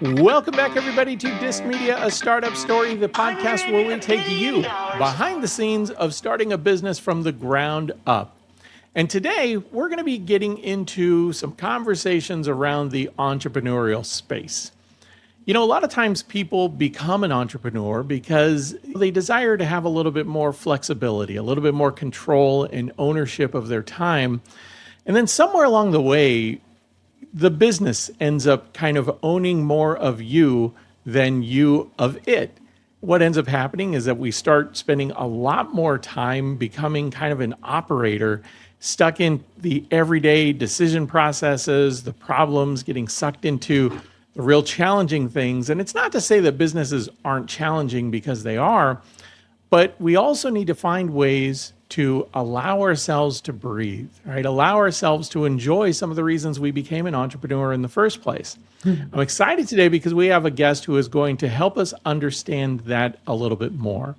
Welcome back, everybody, to Disc Media, a startup story, the podcast where we take you behind the scenes of starting a business from the ground up. And today, we're going to be getting into some conversations around the entrepreneurial space. You know, a lot of times people become an entrepreneur because they desire to have a little bit more flexibility, a little bit more control and ownership of their time. And then somewhere along the way, the business ends up kind of owning more of you than you of it. What ends up happening is that we start spending a lot more time becoming kind of an operator, stuck in the everyday decision processes, the problems, getting sucked into the real challenging things. And it's not to say that businesses aren't challenging, because they are, but we also need to find ways to allow ourselves to breathe, right? Allow ourselves to enjoy some of the reasons we became an entrepreneur in the first place. I'm excited today because we have a guest who is going to help us understand that a little bit more.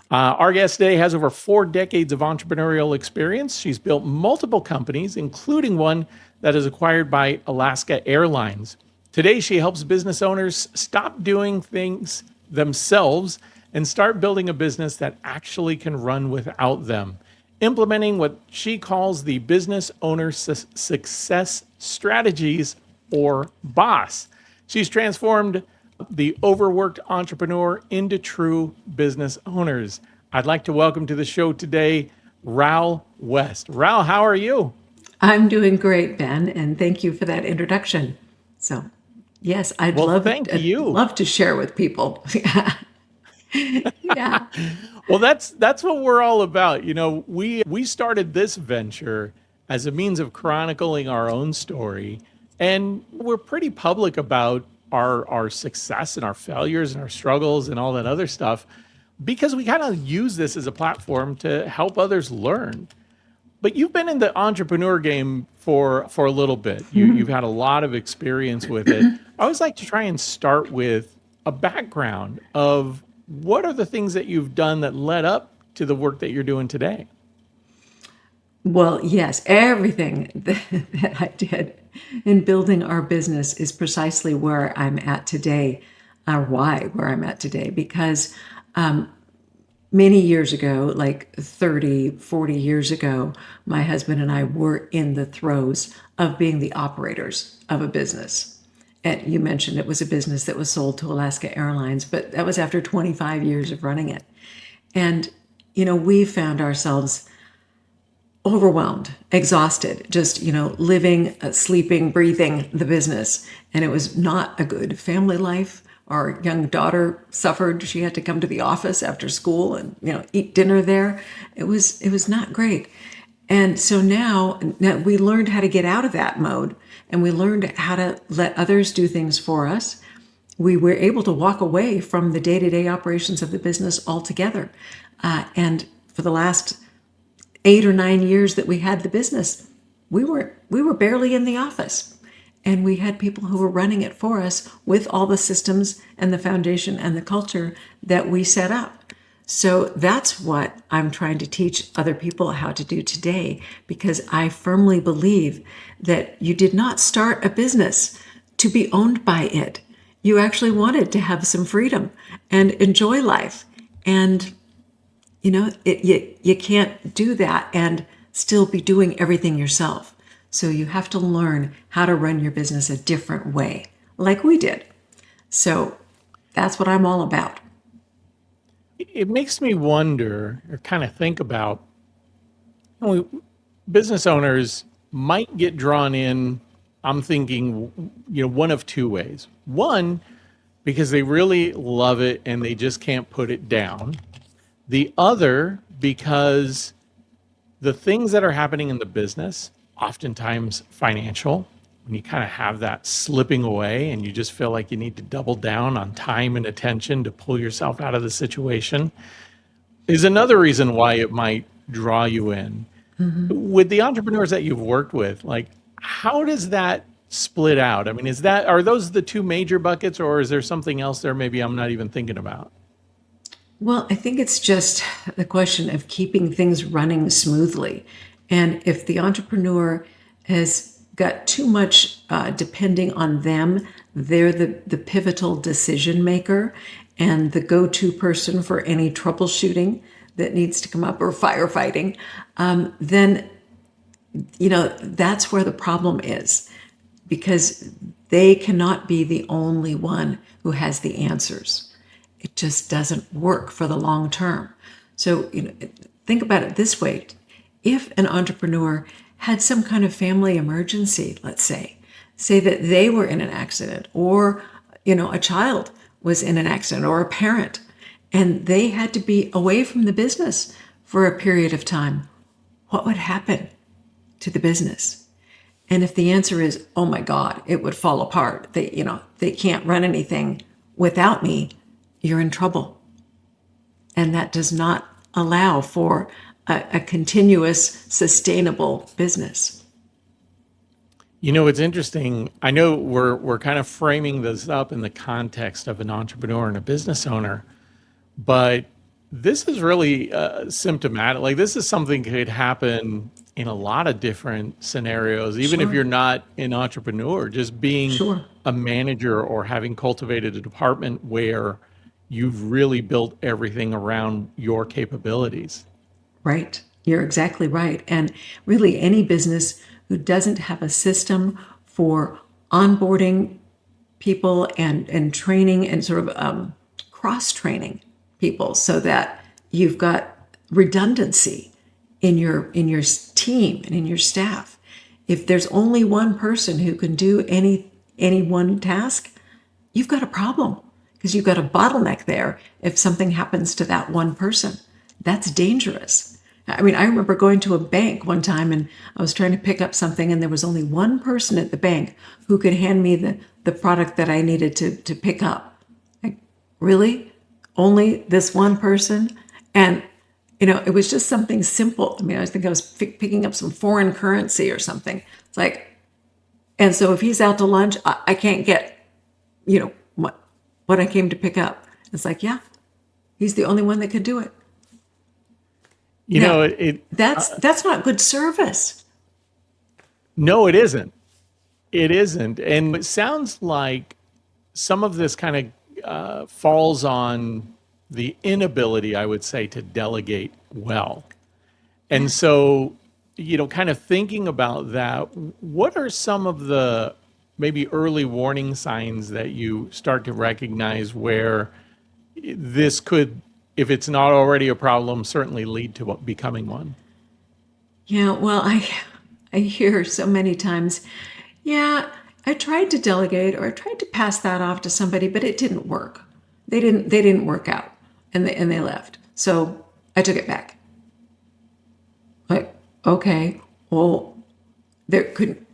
Our guest today has over 4 decades of entrepreneurial experience. She's built multiple companies, including one that is acquired by Alaska Airlines. Today, she helps business owners stop doing things themselves and start building a business that actually can run without them, implementing what she calls the business owner success strategies, or BOSS. She's transformed the overworked entrepreneur into true business owners. I'd like to welcome to the show today, Ral West. Ral, how are you? I'm doing great, Ben, and thank you for that introduction. So, yes, I'd Well, thank you. love to share with people. Yeah. Well, that's what we're all about. You know, we started this venture as a means of chronicling our own story, and we're pretty public about our success and our failures and our struggles and all that other stuff, because we kind of use this as a platform to help others learn. But you've been in the entrepreneur game for a little bit. You've had a lot of experience with it. I always like to try and start with a background of what are the things that you've done that led up to the work that you're doing today. Well, yes, everything that I did in building our business is precisely where I'm at today, or where I'm at today, because many years ago, like 30, 40 years ago, my husband and I were in the throes of being the operators of a business. And you mentioned it was a business that was sold to Alaska Airlines, but that was after 25 years of running it. And, we found ourselves overwhelmed, exhausted, just, living, sleeping, breathing the business. And it was not a good family life. Our young daughter suffered. She had to come to the office after school and, eat dinner there. It was not great. And so now we learned how to get out of that mode, and we learned how to let others do things for us. We were able to walk away from the day-to-day operations of the business altogether. And for the last 8 or 9 years that we had the business, we were barely in the office. And we had people who were running it for us with all the systems and the foundation and the culture that we set up. So that's what I'm trying to teach other people how to do today, because I firmly believe that you did not start a business to be owned by it. You actually wanted to have some freedom and enjoy life. And, you can't do that and still be doing everything yourself. So you have to learn how to run your business a different way, like we did. So that's what I'm all about. It makes me wonder, or kind of think about, business owners might get drawn in. I'm thinking, one of 2 ways. One, because they really love it and they just can't put it down. The other, because the things that are happening in the business, oftentimes financial, when you kind of have that slipping away and you just feel like you need to double down on time and attention to pull yourself out of the situation, is another reason why it might draw you in. With the entrepreneurs that you've worked with, like, how does that split out? I mean, are those the 2 major buckets, or is there something else there maybe I'm not even thinking about? Well, I think it's just the question of keeping things running smoothly. And if the entrepreneur has got too much depending on them They're the pivotal decision maker and the go-to person for any troubleshooting that needs to come up or firefighting, then that's where the problem is, because they cannot be the only one who has the answers. It just doesn't work for the long term. So, think about it this way. If an entrepreneur had some kind of family emergency, let's say that they were in an accident, or, a child was in an accident, or a parent, and they had to be away from the business for a period of time, what would happen to the business? And if the answer is, oh my God, it would fall apart. They can't run anything without me, you're in trouble. And that does not allow for a continuous, sustainable business. It's interesting. I know we're kind of framing this up in the context of an entrepreneur and a business owner, but this is really symptomatic. Like, this is something that could happen in a lot of different scenarios, even if Sure. you're not an entrepreneur, just being Sure. a manager or having cultivated a department where you've really built everything around your capabilities. Right. You're exactly right. And really, any business who doesn't have a system for onboarding people and training and sort of cross training people, so that you've got redundancy in your team and in your staff. If there's only one person who can do any one task, you've got a problem, because you've got a bottleneck there. If something happens to that one person, that's dangerous. I mean, I remember going to a bank one time, and I was trying to pick up something, and there was only one person at the bank who could hand me the product that I needed to pick up. Like, really? Only this one person? And, it was just something simple. I mean, I think I was picking up some foreign currency or something. It's like, and so if he's out to lunch, I can't get, what I came to pick up. It's like, yeah, he's the only one that could do it. You Now, know, it that's not good service. No, it isn't. It isn't. And it sounds like some of this kind of falls on the inability, I would say, to delegate well. And so, kind of thinking about that, what are some of the maybe early warning signs that you start to recognize where this could, if it's not already a problem, certainly lead to becoming one? Yeah, well, I hear so many times, yeah, I tried to delegate or I tried to pass that off to somebody, but it didn't work. They didn't work out, and they left. So I took it back. Like, okay, well, there couldn't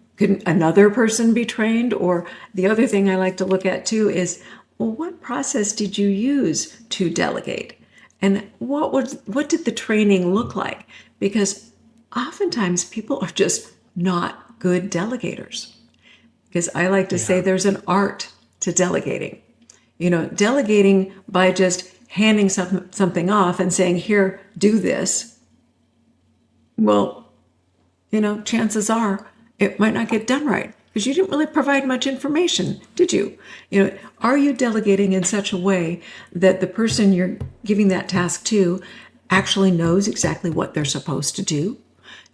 another person be trained? Or the other thing I like to look at too is, well, what process did you use to delegate? And what did the training look like? Because oftentimes people are just not good delegators. Because I like to say Yeah. there's an art to delegating. Delegating by just handing something off and saying, here, do this. Well, chances are it might not get done right, because you didn't really provide much information, did you? Are you delegating in such a way that the person you're giving that task to actually knows exactly what they're supposed to do?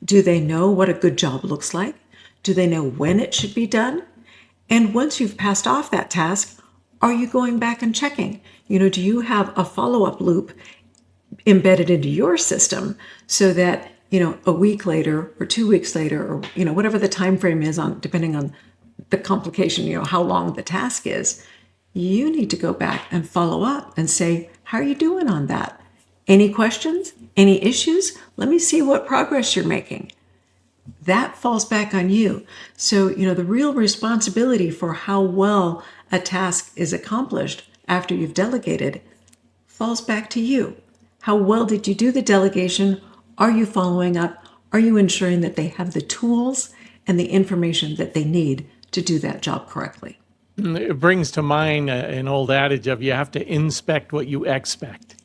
Do they know what a good job looks like? Do they know when it should be done? And once you've passed off that task, are you going back and checking? Do you have a follow-up loop embedded into your system, so that a week later or 2 weeks later, or whatever the time frame is, on depending on the complication, how long the task is, you need to go back and follow up and say, how are you doing on that? Any questions? Any issues? Let me see what progress you're making. That falls back on you. So, the real responsibility for how well a task is accomplished after you've delegated falls back to you. How well did you do the delegation? Are you following up? Are you ensuring that they have the tools and the information that they need to do that job correctly? It brings to mind an old adage of, you have to inspect what you expect,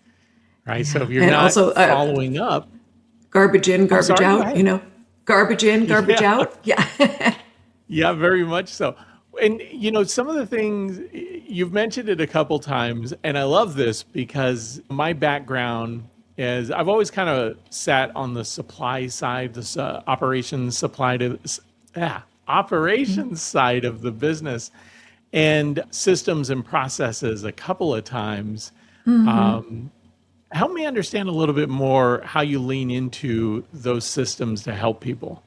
right? So Yeah. if you're And not also, following up, garbage in, I'm garbage sorry, go out, ahead. garbage in, garbage Yeah, out. Yeah. yeah, very much so. And some of the things you've mentioned it a couple times, and I love this because my background is I've always kind of sat on the supply side, this operations supply to operations side of the business, and systems and processes a couple of times. Mm-hmm. Help me understand a little bit more how you lean into those systems to help people.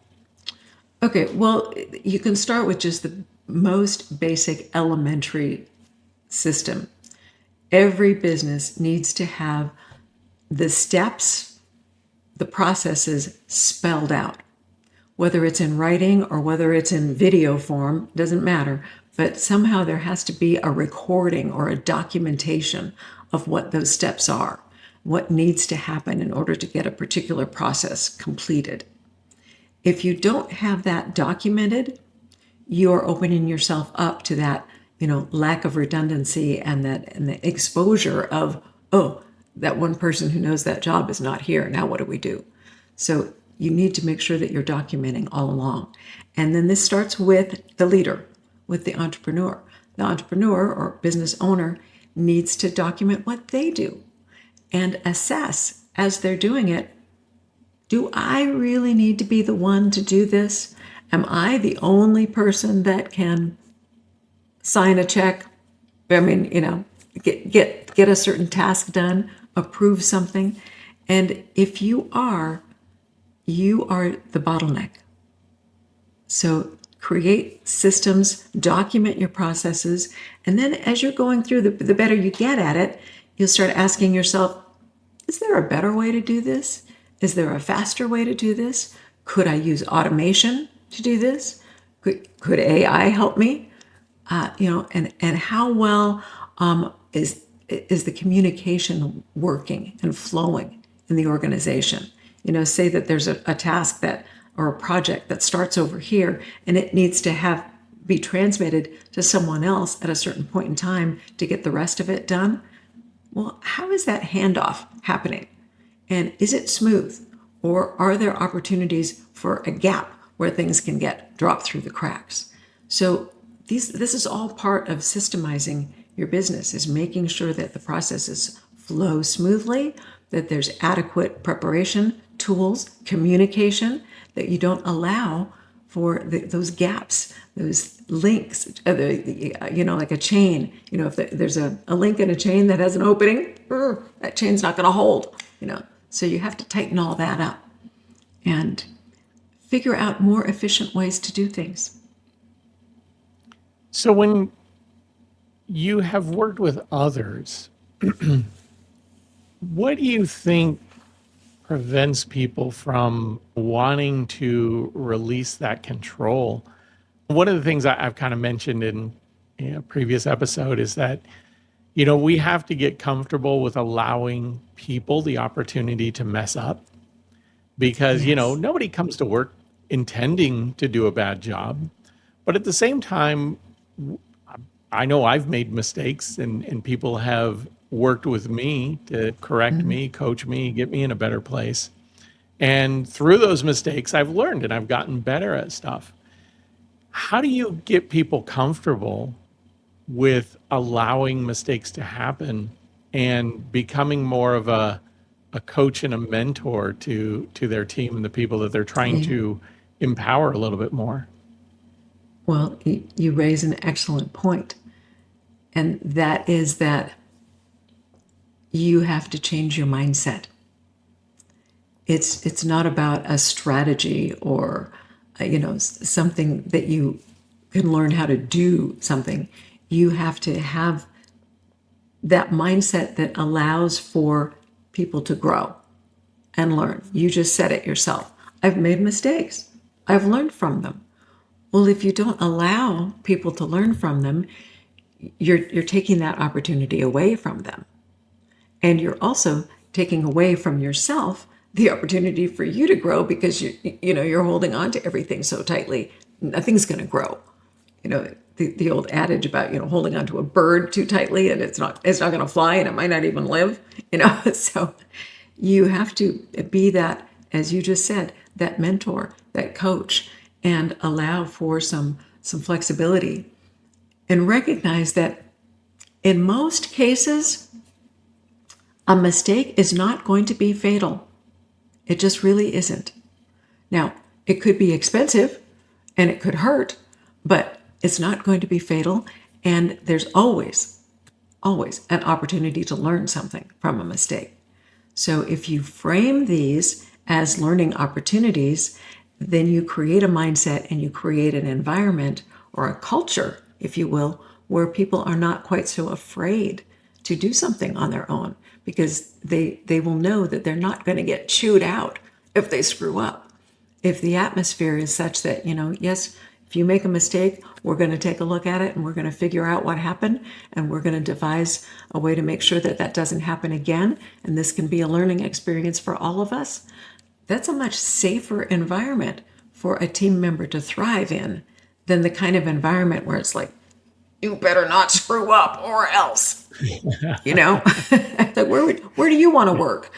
Okay, well, you can start with just the most basic elementary system. Every business needs to have the steps, the processes spelled out. Whether it's in writing or whether it's in video form, doesn't matter. But somehow there has to be a recording or a documentation of what those steps are, what needs to happen in order to get a particular process completed. If you don't have that documented, you're opening yourself up to that, lack of redundancy and the exposure of, oh, that one person who knows that job is not here. Now what do we do? So you need to make sure that you're documenting all along. And then this starts with the leader, with the entrepreneur. The entrepreneur or business owner needs to document what they do and assess as they're doing it. Do I really need to be the one to do this? Am I the only person that can sign a check? I mean, get a certain task done, approve something. And if you are the bottleneck. So create systems, document your processes, and then as you're going through, the better you get at it, you'll start asking yourself, is there a better way to do this? Is there a faster way to do this? Could I use automation to do this? Could AI help me? And how well is the communication working and flowing in the organization? Say that there's a task or a project that starts over here and it needs to be transmitted to someone else at a certain point in time to get the rest of it done. Well, how is that handoff happening? And is it smooth? Or are there opportunities for a gap where things can get dropped through the cracks? So this is all part of systemizing your business, is making sure that the processes flow smoothly, that there's adequate preparation, tools, communication, that you don't allow for those gaps, those links, like a chain. If there's a link in a chain that has an opening, that chain's not going to hold, So you have to tighten all that up and figure out more efficient ways to do things. So when you have worked with others, what do you think prevents people from wanting to release that control? One of the things I've kind of mentioned in a previous episode is that, we have to get comfortable with allowing people the opportunity to mess up because, Yes. nobody comes to work intending to do a bad job. But at the same time, I know I've made mistakes and people have worked with me to correct Mhm. me, coach me, get me in a better place. And through those mistakes, I've learned and I've gotten better at stuff. How do you get people comfortable with allowing mistakes to happen and becoming more of a coach and a mentor to their team and the people that they're trying Yeah. to empower a little bit more? Well, you raise an excellent point, and that is that you have to change your mindset. It's not about a strategy or something that you can learn how to do something. You have to have that mindset that allows for people to grow and learn. You just said it yourself. I've made mistakes. I've learned from them. Well, if you don't allow people to learn from them, you're taking that opportunity away from them. And you're also taking away from yourself the opportunity for you to grow because you're holding on to everything so tightly. Nothing's going to grow. The old adage about holding on to a bird too tightly and it's not going to fly and it might not even live. So you have to be that, as you just said, that mentor, that coach, and allow for some flexibility and recognize that in most cases, a mistake is not going to be fatal. It just really isn't. Now, it could be expensive and it could hurt, but it's not going to be fatal. And there's always an opportunity to learn something from a mistake. So if you frame these as learning opportunities, then you create a mindset and you create an environment or a culture, if you will, where people are not quite so afraid to do something on their own because they will know that they're not going to get chewed out if they screw up. If the atmosphere is such that, yes, if you make a mistake, we're going to take a look at it and we're going to figure out what happened and we're going to devise a way to make sure that that doesn't happen again. And this can be a learning experience for all of us. That's a much safer environment for a team member to thrive in than the kind of environment where it's like, you better not screw up or else, like where do you want to work?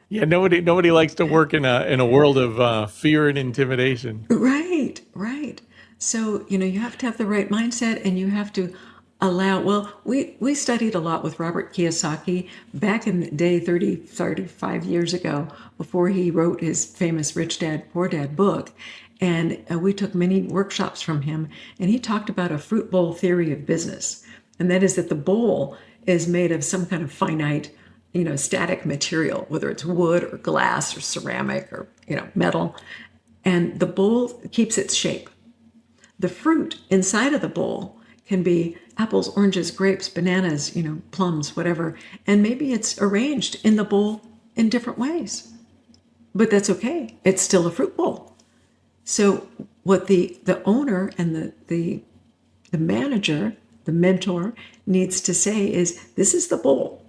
Yeah, nobody likes to work in a world of fear and intimidation. Right. So, you have to have the right mindset and you have to allow, well, we studied a lot with Robert Kiyosaki back in the day, 35 years ago, before he wrote his famous Rich Dad, Poor Dad book. And we took many workshops from him, and he talked about a fruit bowl theory of business. And that is that the bowl is made of some kind of finite, static material, whether it's wood or glass or ceramic or, metal. And the bowl keeps its shape. The fruit inside of the bowl can be apples, oranges, grapes, bananas, plums, whatever. And maybe it's arranged in the bowl in different ways. But that's okay. It's still a fruit bowl. So what the owner and the manager, the mentor, needs to say is, this is the bowl.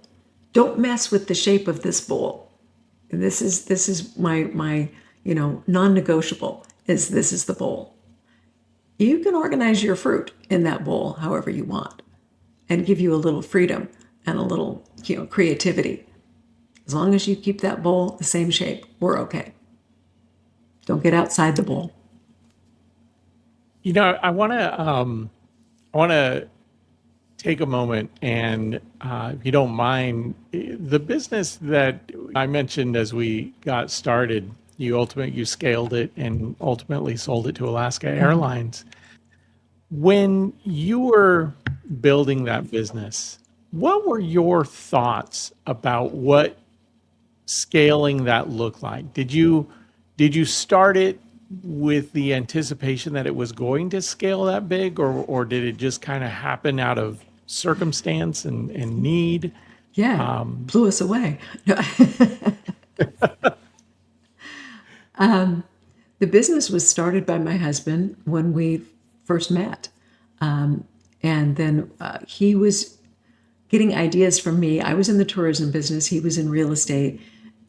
Don't mess with the shape of this bowl. This is my non-negotiable is this is the bowl. You can organize your fruit in that bowl however you want and give you a little freedom and a little, creativity. As long as you keep that bowl the same shape, we're okay. Don't get outside the bowl. I want to take a moment and, if you don't mind, the business that I mentioned as we got started, you scaled it and ultimately sold it to Alaska Airlines. When you were building that business, what were your thoughts about what scaling that looked like? Did you start it with the anticipation that it was going to scale that big, or did it just kind of happen out of circumstance and need? Yeah, blew us away. The business was started by my husband when we first met. And then he was getting ideas from me. I was in the tourism business. He was in real estate.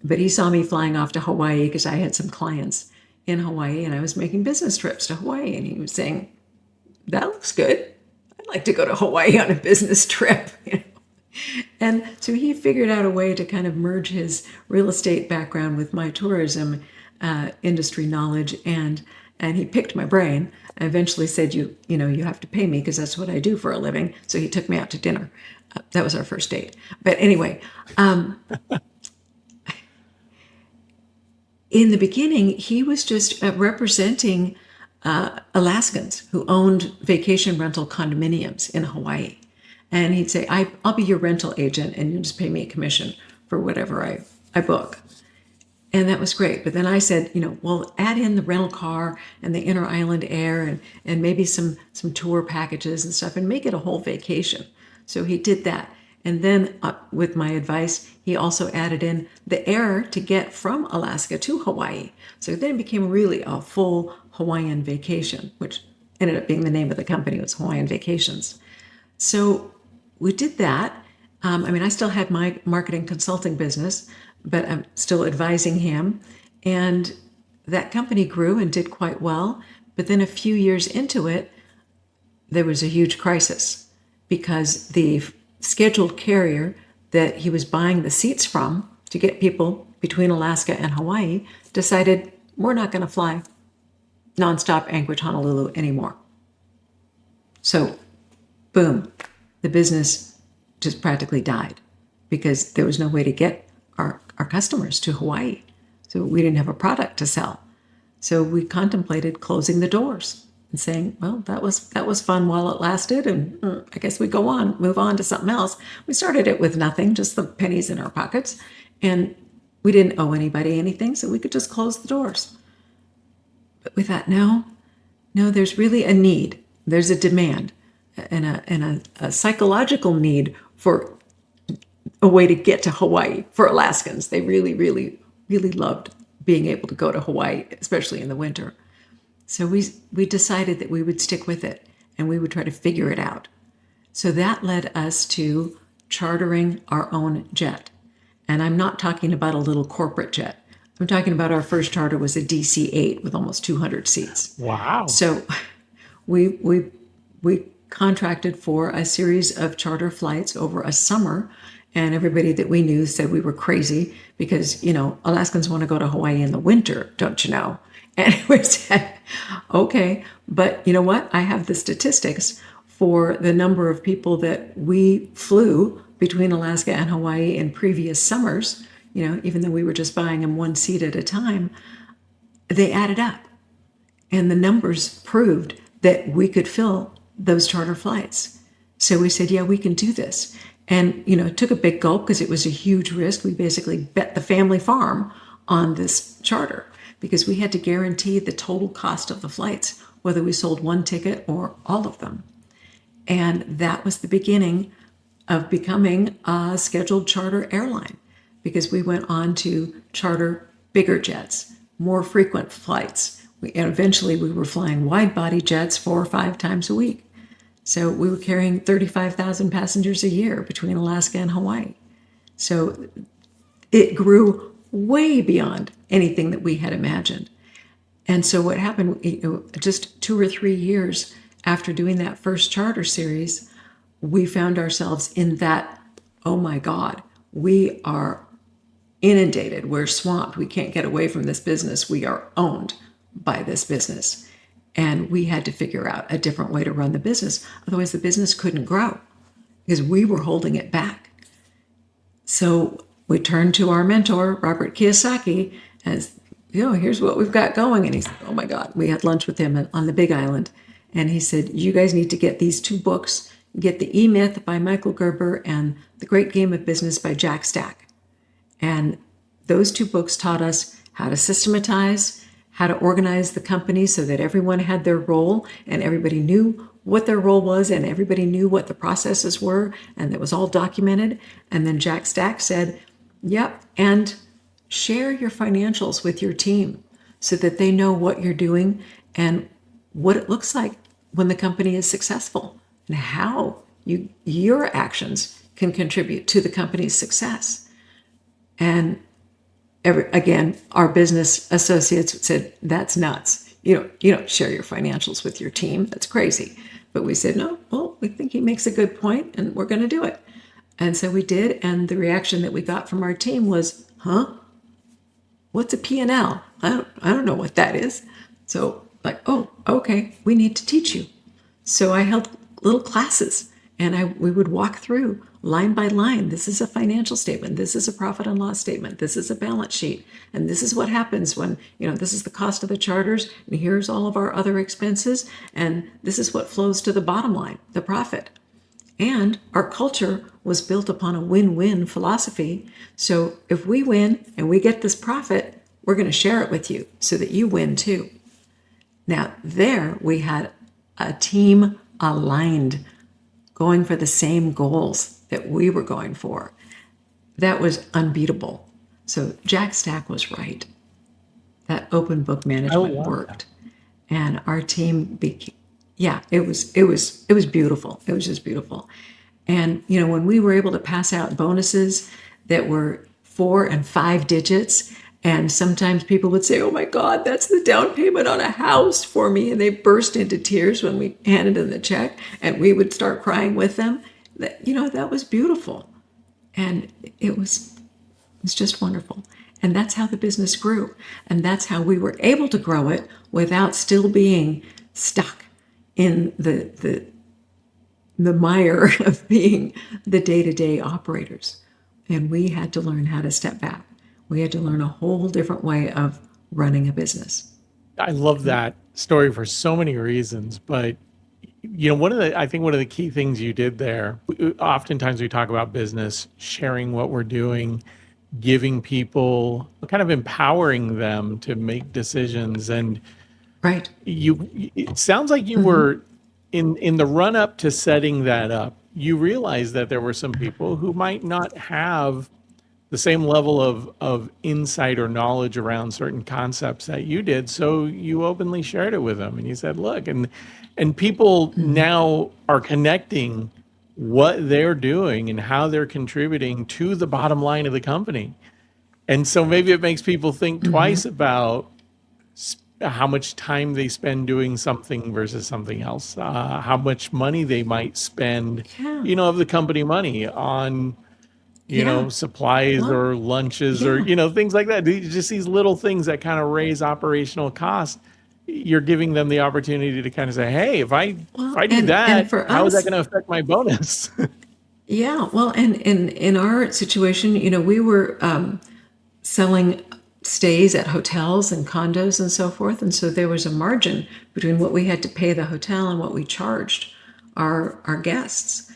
But he saw me flying off to Hawaii because I had some clients in Hawaii and I was making business trips to Hawaii. And he was saying, that looks good. I'd like to go to Hawaii on a business trip. And so he figured out a way to kind of merge his real estate background with my tourism industry knowledge, and he picked my brain. I eventually said, you have to pay me because that's what I do for a living. So he took me out to dinner. That was our first date. But anyway, in the beginning, he was just representing Alaskans who owned vacation rental condominiums in Hawaii. And he'd say, I'll be your rental agent and you just pay me a commission for whatever I book. And that was great. But then I said, well, add in the rental car and the inner island air and maybe some tour packages and stuff and make it a whole vacation. So he did that. And then with my advice, he also added in the air to get from Alaska to Hawaii. So then it became really a full Hawaiian vacation, which ended up being the name of the company. It was Hawaiian Vacations. So we did that. I still had my marketing consulting business, but I'm still advising him. And that company grew and did quite well. But then a few years into it, there was a huge crisis because the scheduled carrier that he was buying the seats from to get people between Alaska and Hawaii decided we're not going to fly nonstop Anchorage, Honolulu anymore. So boom, the business just practically died because there was no way to get our customers to Hawaii. So we didn't have a product to sell. So we contemplated closing the doors and saying, well, that was fun while it lasted, and I guess we move on to something else. We started it with nothing, just the pennies in our pockets, and we didn't owe anybody anything, so we could just close the doors. But we thought, no, there's really a need. There's a demand and a psychological need for a way to get to Hawaii for Alaskans. They really, really, really loved being able to go to Hawaii, especially in the winter. So we decided that we would stick with it and we would try to figure it out. So that led us to chartering our own jet. And I'm not talking about a little corporate jet. I'm talking about our first charter was a DC-8 with almost 200 seats. Wow. So we contracted for a series of charter flights over a summer, and everybody that we knew said we were crazy because, Alaskans want to go to Hawaii in the winter, don't you know? And we said, okay, but you know what? I have the statistics for the number of people that we flew between Alaska and Hawaii in previous summers, even though we were just buying them one seat at a time. They added up, and the numbers proved that we could fill those charter flights. So we said, yeah, we can do this. And, it took a big gulp because it was a huge risk. We basically bet the family farm on this charter because we had to guarantee the total cost of the flights, whether we sold one ticket or all of them. And that was the beginning of becoming a scheduled charter airline because we went on to charter bigger jets, more frequent flights. And eventually we were flying wide body jets 4 or 5 times a week. So we were carrying 35,000 passengers a year between Alaska and Hawaii. So it grew way beyond anything that we had imagined. And so what happened, just 2 or 3 years after doing that first charter series, we found ourselves in that, oh my God, we are inundated, we're swamped, we can't get away from this business, we are owned by this business. And we had to figure out a different way to run the business. Otherwise, the business couldn't grow because we were holding it back. So we turned to our mentor, Robert Kiyosaki, as, here's what we've got going. And he said, oh my God, we had lunch with him on the Big Island. And he said, you guys need to get these 2 books, get The E-Myth by Michael Gerber and The Great Game of Business by Jack Stack. And those 2 books taught us how to systematize, how to organize the company so that everyone had their role and everybody knew what their role was and everybody knew what the processes were, and it was all documented. And then Jack Stack said, yep, and share your financials with your team so that they know what you're doing and what it looks like when the company is successful and how your actions can contribute to the company's success. And again, our business associates said, that's nuts. You don't share your financials with your team. That's crazy. But we said, no, well, we think he makes a good point and we're going to do it. And so we did. And the reaction that we got from our team was, what's a P&L? I don't know what that is. So oh, okay, we need to teach you. So I held little classes and we would walk through line by line. This is a financial statement. This is a profit and loss statement. This is a balance sheet. And this is what happens when, this is the cost of the charters. And here's all of our other expenses. And this is what flows to the bottom line, the profit. And our culture was built upon a win-win philosophy. So if we win and we get this profit, we're going to share it with you so that you win too. Now there we had a team aligned, going for the same goals that we were going for. That was unbeatable. So Jack Stack was right. That open book management worked. And our team it was beautiful. It was just beautiful. And when we were able to pass out bonuses that were 4 and 5 digits, and sometimes people would say, oh my God, that's the down payment on a house for me. And they burst into tears when we handed them the check, and we would start crying with them. That was beautiful. And it was just wonderful. And that's how the business grew. And that's how we were able to grow it without still being stuck in the the mire of being the day-to-day operators. And we had to learn how to step back. We had to learn a whole different way of running a business. I love that story for so many reasons, but I think one of the key things you did there, oftentimes we talk about business, sharing what we're doing, giving people, kind of empowering them to make decisions. And Right. it sounds like you were in the run up to setting that up. You realized that there were some people who might not have the same level of insight or knowledge around certain concepts that you did. So you openly shared it with them and you said, look, and people now are connecting what they're doing and how they're contributing to the bottom line of the company. And so maybe it makes people think twice about how much time they spend doing something versus something else, how much money they might spend, Yeah. of the company money on Yeah. supplies Well, or lunches or, yeah. Things like that. Just these little things that kind of raise operational costs. You're giving them the opportunity to kind of say, hey, if Well, I do and that, for how is that us, going to affect my bonus? yeah. Well, and in our situation, we were selling stays at hotels and condos and so forth, and so there was a margin between what we had to pay the hotel and what we charged our guests.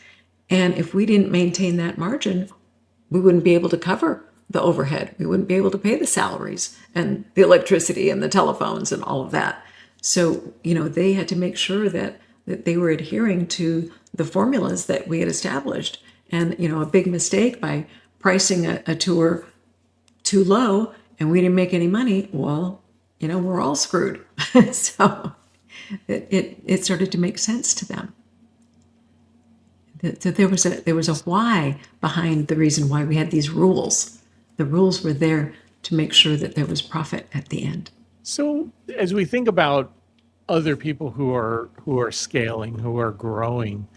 And if we didn't maintain that margin, we wouldn't be able to cover the overhead. We wouldn't be able to pay the salaries and the electricity and the telephones and all of that. So, they had to make sure that they were adhering to the formulas that we had established. And, a big mistake by pricing a tour too low and we didn't make any money, well, we're all screwed. So it started to make sense to them. So there was a why behind the reason why we had these rules. The rules were there to make sure that there was profit at the end. So as we think about other people who are scaling, who are growing,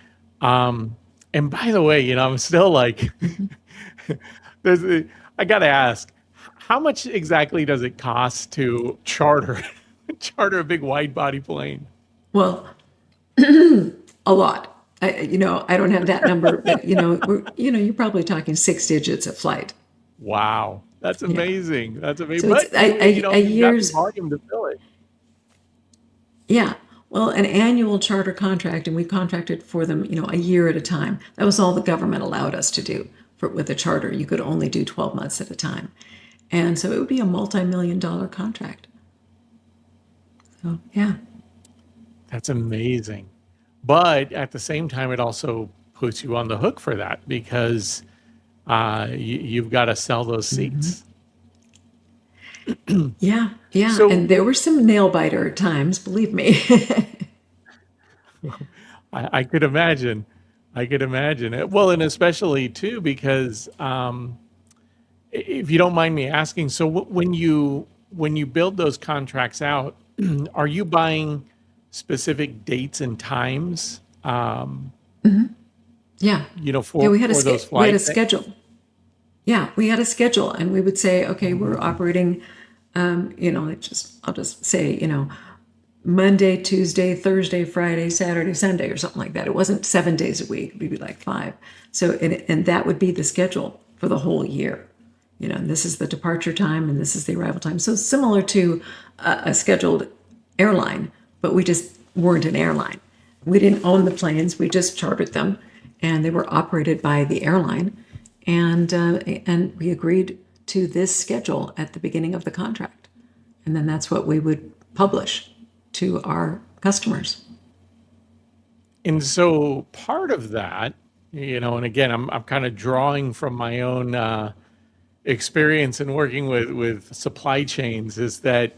and by the way, I'm still like, I got to ask, how much exactly does it cost to charter a big wide body plane? Well, a lot. I don't have that number, but you're probably talking six digits a flight. Wow, that's Yeah. amazing. That's amazing. So it's But a you've got the year's, volume to fill it. yeah. Well, an annual charter contract, and we contracted for them, a year at a time. That was all the government allowed us to do with a charter. You could only do 12 months at a time. And so it would be a multi-million-dollar contract. So, yeah. That's amazing. But at the same time, it also puts you on the hook for that because you've got to sell those seats. Yeah. Yeah. And So there were some nail biter times, believe me. I could imagine. I could imagine it. Well, and especially too, because if you don't mind me asking, so when you build those contracts out, are you buying specific dates and times, Yeah. Yeah, for those we had a flights? schedule. Yeah, we had a schedule, and we would say, okay, we're operating, I'll just say, Monday, Tuesday, Thursday, Friday, Saturday, Sunday, or something like that. It wasn't 7 days a week; it'd be like five. So, and that would be the schedule for the whole year. And this is the departure time, and this is the arrival time. So similar to a scheduled airline, but we just weren't an airline. We didn't own the planes; we just chartered them, and they were operated by the airline. And we agreed to this schedule at the beginning of the contract, and then that's what we would publish to our customers. And so part of that, and again, I'm kind of drawing from my own experience in working with supply chains, is that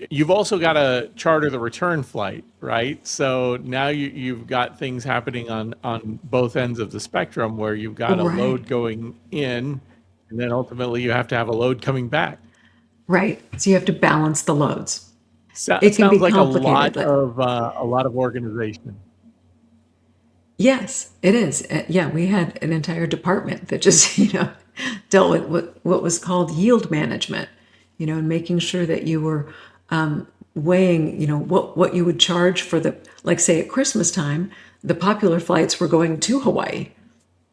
you've also got to charter the return flight, right? So now you've got things happening on both ends of the spectrum where you've got a Right, load going in, and then ultimately you have to have a load coming back. right. So you have to balance the loads. So, It can be sounds like complicated. a lot of organization. Yes, it is. Yeah, we had an entire department that just, dealt with what was called yield management, and making sure that you were weighing, what you would charge for like say at Christmas time, the popular flights were going to Hawaii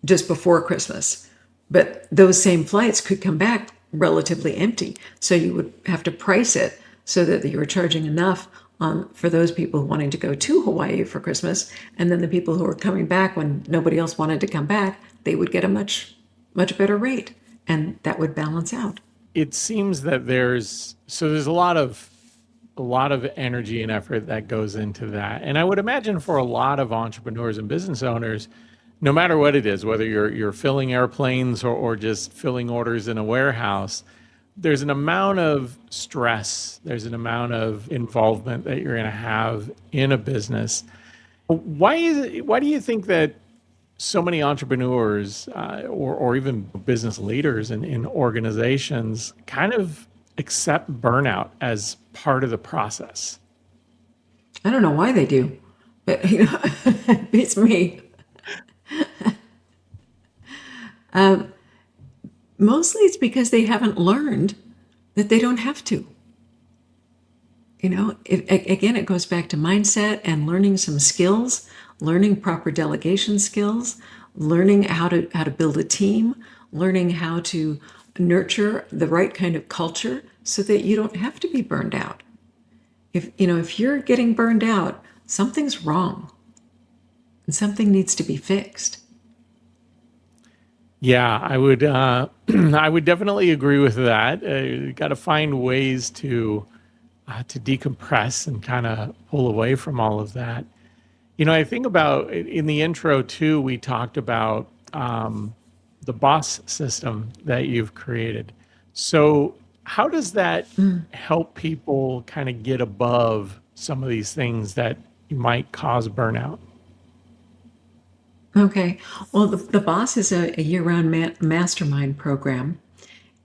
just before Christmas. But those same flights could come back relatively empty. So you would have to price it so that you were charging enough for those people wanting to go to Hawaii for Christmas. And then the people who were coming back when nobody else wanted to come back, they would get a much, much better rate. And that would balance out. It seems that there's a lot of energy and effort that goes into that. And I would imagine for a lot of entrepreneurs and business owners, no matter what it is, whether you're filling airplanes or just filling orders in a warehouse, there's an amount of stress, there's an amount of involvement that you're going to have in a business. Why do you think that so many entrepreneurs or even business leaders in organizations kind of accept burnout as part of the process? I don't know why they do, but it beats me. Mostly it's because they haven't learned that they don't have to. Again, it goes back to mindset and learning some skills, learning proper delegation skills, learning how to build a team, learning how to nurture the right kind of culture so that you don't have to be burned out. If you're getting burned out, something's wrong and something needs to be fixed. Yeah, I would I would definitely agree with that. You got to find ways to decompress and kind of pull away from all of that. I think about in the intro too, we talked about the boss system that you've created. So, how does that help people kind of get above some of these things that might cause burnout? Okay. Well, the Boss is a year-round mastermind program.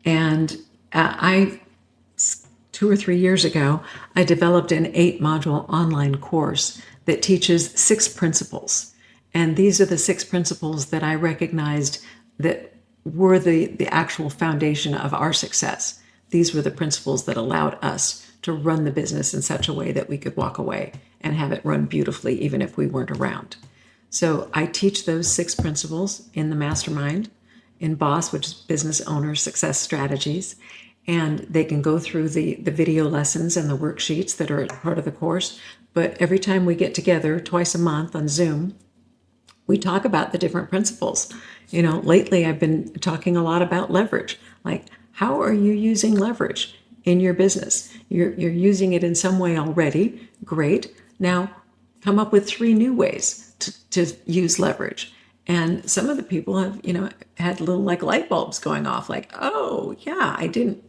And I 2 or 3 years ago, I developed an 8-module online course that teaches 6 principles. And these are the 6 principles that I recognized that were the actual foundation of our success. These were the principles that allowed us to run the business in such a way that we could walk away and have it run beautifully, even if we weren't around. So I teach those 6 principles in the mastermind, in BOSS, which is Business Owner Success Strategies. And they can go through the video lessons and the worksheets that are part of the course. But every time we get together twice a month on Zoom, we talk about the different principles. Lately I've been talking a lot about leverage. Like, how are you using leverage in your business? You're using it in some way already. Great. Now come up with 3 new ways to use leverage. And some of the people have, had little like light bulbs going off, like, oh yeah, I didn't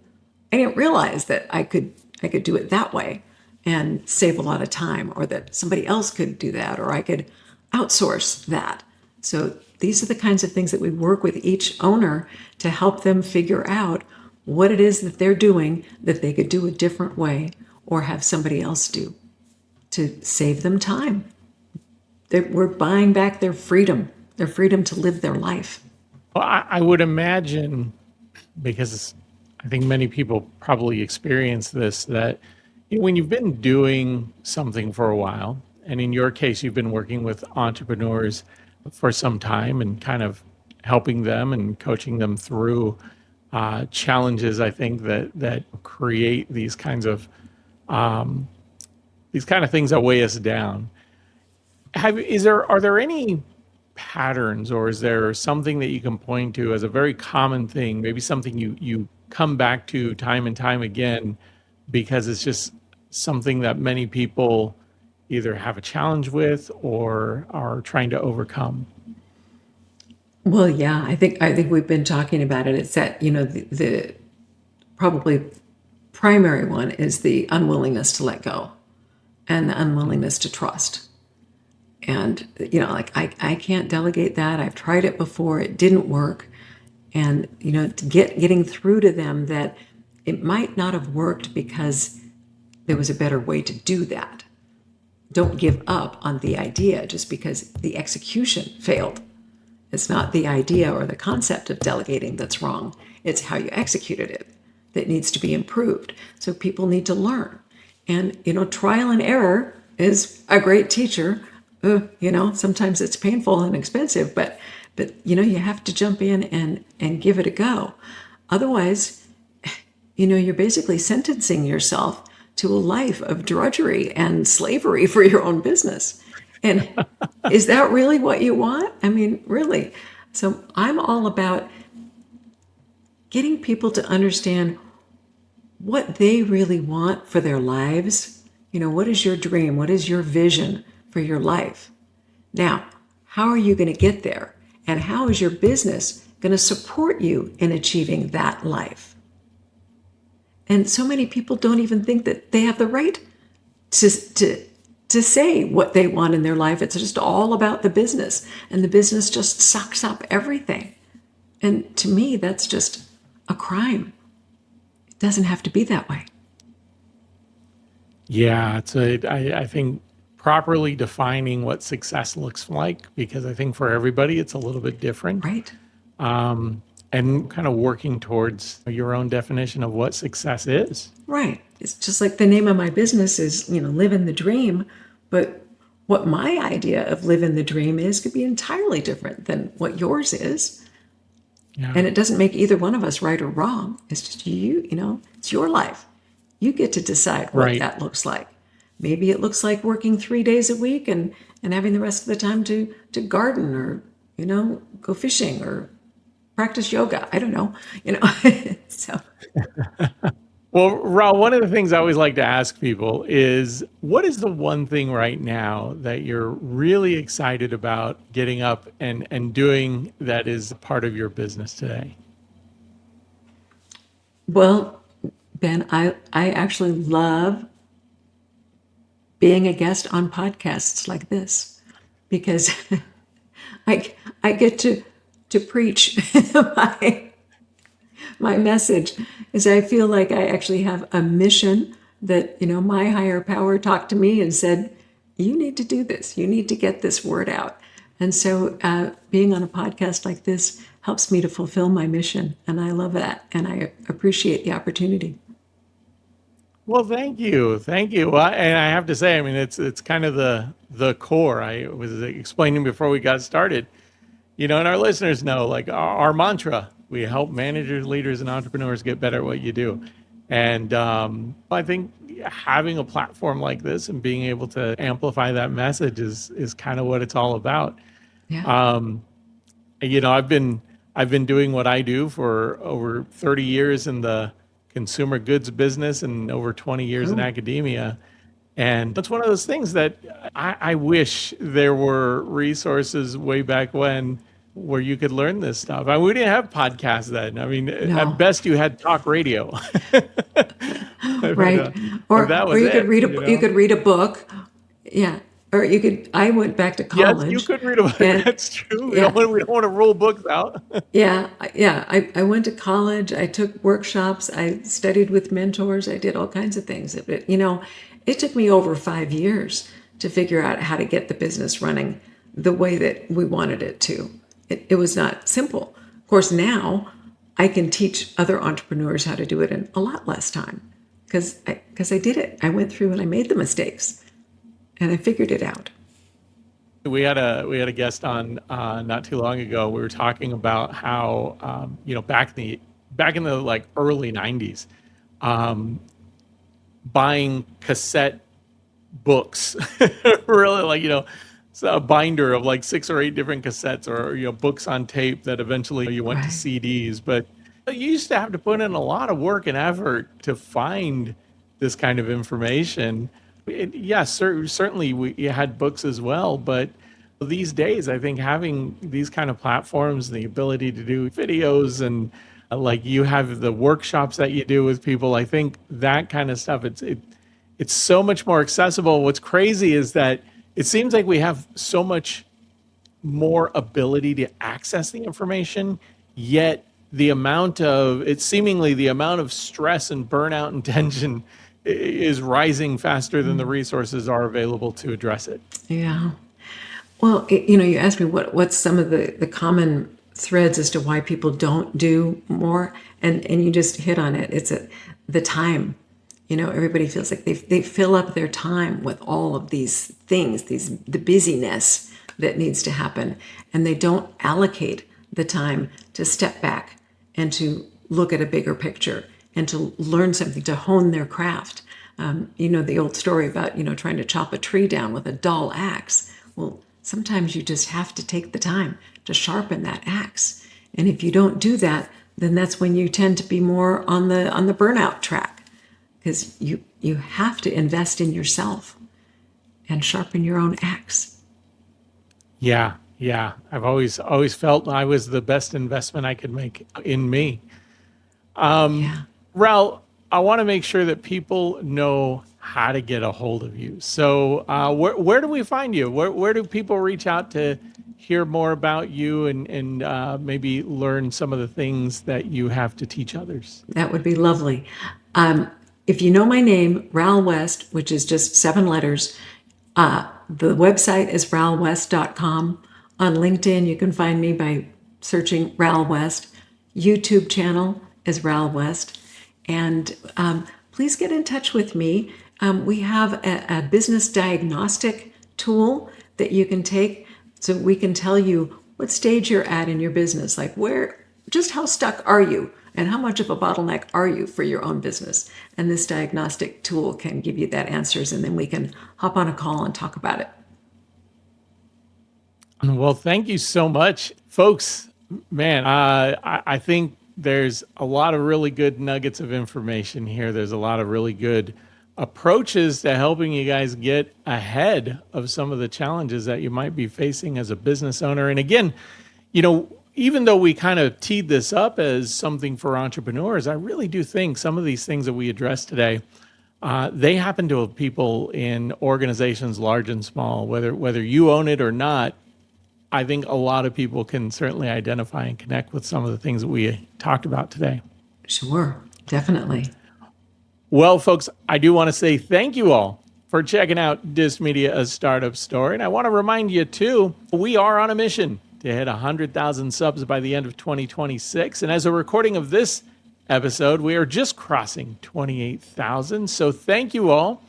realize that I could do it that way and save a lot of time, or that somebody else could do that, or I could outsource that. So these are the kinds of things that we work with each owner to help them figure out what it is that they're doing that they could do a different way or have somebody else do to save them time. We're buying back their freedom to live their life. Well, I would imagine, because I think many people probably experience this, that when you've been doing something for a while, and in your case, you've been working with entrepreneurs for some time and kind of helping them and coaching them through challenges, I think that create these kind of things that weigh us down. Are there any patterns, or is there something that you can point to as a very common thing, maybe something you come back to time and time again, because it's just something that many people either have a challenge with or are trying to overcome? Well, yeah, I think we've been talking about it. It's that, the probably primary one is the unwillingness to let go and the unwillingness to trust. And, like I can't delegate that. I've tried it before. It didn't work. And, getting through to them that it might not have worked because there was a better way to do that. Don't give up on the idea just because the execution failed. It's not the idea or the concept of delegating that's wrong. It's how you executed it that needs to be improved. So people need to learn. And, trial and error is a great teacher sometimes it's painful and expensive, but you have to jump in and give it a go. Otherwise, you're basically sentencing yourself to a life of drudgery and slavery for your own business. And is that really what you want? I mean, really? So I'm all about getting people to understand what they really want for their lives. What is your dream? What is your vision for your life? Now, how are you going to get there? And how is your business going to support you in achieving that life? And so many people don't even think that they have the right to say what they want in their life. It's just all about the business, and the business just sucks up everything. And to me, that's just a crime. It doesn't have to be that way. Yeah, I think properly defining what success looks like, because I think for everybody it's a little bit different. Right. And kind of working towards your own definition of what success is. Right. It's just like the name of my business is, living the dream. But what my idea of living the dream is could be entirely different than what yours is. Yeah. And it doesn't make either one of us right or wrong. It's just it's your life. You get to decide what that looks like. Maybe it looks like working 3 days a week and having the rest of the time to garden or, go fishing or practice yoga. I don't know, so. Well, Ral, one of the things I always like to ask people is, what is the one thing right now that you're really excited about getting up and doing that is part of your business today? Well, Ben, I actually love being a guest on podcasts like this, because I get to preach my message. Is I feel like I actually have a mission that, my higher power talked to me and said, you need to do this. You need to get this word out. And so being on a podcast like this helps me to fulfill my mission. And I love that. And I appreciate the opportunity. Well, thank you. Thank you. Well, and I have to say, I mean, it's kind of the core. I was explaining before we got started, and our listeners know, like our mantra, we help managers, leaders, and entrepreneurs get better at what you do. And I think having a platform like this and being able to amplify that message is kind of what it's all about. Yeah. I've been doing what I do for over 30 years in the consumer goods business and over 20 years in academia. And that's one of those things that I wish there were resources way back when where you could learn this stuff. We didn't have podcasts then. I mean, No. at best you had talk radio. Right. Or you could read a book. Yeah. Or you could, I went back to college. Yes, you could read a book. That's true. We Yeah. don't want to rule books out. Yeah. I went to college. I took workshops. I studied with mentors. I did all kinds of things. But, it took me over 5 years to figure out how to get the business running the way that we wanted it to. It was not simple. Of course, now I can teach other entrepreneurs how to do it in a lot less time because I did it. I went through and I made the mistakes and I figured it out. We had a guest on not too long ago. We were talking about how back in the like early 90s, buying cassette books, really, like it's a binder of like 6 or 8 different cassettes, or books on tape that eventually you went to CDs. But you used to have to put in a lot of work and effort to find this kind of information. Certainly we had books as well, but these days I think having these kind of platforms, the ability to do videos and like you have the workshops that you do with people, I think that kind of stuff, it's so much more accessible. What's crazy is that it seems like we have so much more ability to access the information, yet the amount of stress and burnout and tension is rising faster than the resources are available to address it. Yeah. Well, you asked me what's some of the common threads as to why people don't do more, and you just hit on it. It's the time. Everybody feels like they fill up their time with all of these things, the busyness that needs to happen, and they don't allocate the time to step back and to look at a bigger picture and to learn something, to hone their craft. The old story about, trying to chop a tree down with a dull axe. Well, sometimes you just have to take the time to sharpen that axe. And if you don't do that, then that's when you tend to be more on the burnout track, because you have to invest in yourself and sharpen your own axe. Yeah. I've always felt I was the best investment I could make in me. Ral, I want to make sure that people know how to get a hold of you. So where do we find you? Where do people reach out to hear more about you and maybe learn some of the things that you have to teach others? That would be lovely. If you know my name, Ral West, which is just 7 letters, the website is ralwest.com. On LinkedIn, you can find me by searching Ral West. YouTube channel is Ral West. And please get in touch with me. We have a business diagnostic tool that you can take so we can tell you what stage you're at in your business, like just how stuck are you and how much of a bottleneck are you for your own business. And this diagnostic tool can give you that answers, and then we can hop on a call and talk about it. Well, thank you so much, folks. Man, I think there's a lot of really good nuggets of information here. There's a lot of really good approaches to helping you guys get ahead of some of the challenges that you might be facing as a business owner. And again, even though we kind of teed this up as something for entrepreneurs, I really do think some of these things that we addressed today, they happen to people in organizations large and small, whether you own it or not. I think a lot of people can certainly identify and connect with some of the things that we talked about today. Sure, definitely. Well, folks, I do want to say thank you all for checking out Disc Media, a Startup Story. And I want to remind you, too, we are on a mission to hit 100,000 subs by the end of 2026. And as a recording of this episode, we are just crossing 28,000. So thank you all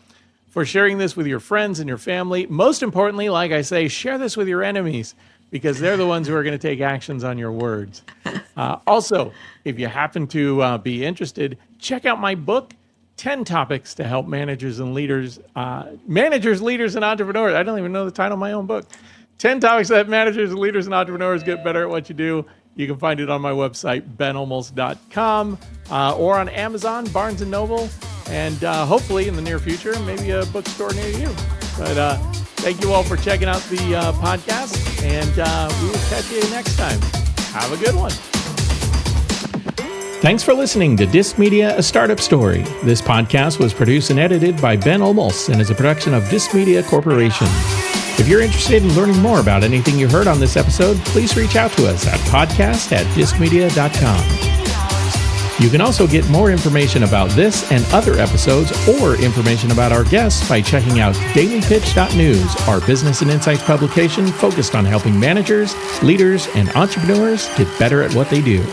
for sharing this with your friends and your family. Most importantly, like I say, share this with your enemies, because they're the ones who are going to take actions on your words. Also, if you happen to be interested, check out my book, 10 Topics to Help Managers, Leaders, and Entrepreneurs. I don't even know the title of my own book. 10 Topics that Managers, Leaders, and Entrepreneurs get better at what you do. You can find it on my website, benolmos.com, or on Amazon, Barnes & Noble, and hopefully in the near future, maybe a bookstore near you. But thank you all for checking out the podcast, and we will catch you next time. Have a good one. Thanks for listening to Disc Media, a Startup Story. This podcast was produced and edited by Ben Olmos and is a production of Disc Media Corporation. If you're interested in learning more about anything you heard on this episode, please reach out to us at podcast@discmedia.com. You can also get more information about this and other episodes, or information about our guests, by checking out dailypitch.news, our business and insights publication focused on helping managers, leaders, and entrepreneurs get better at what they do.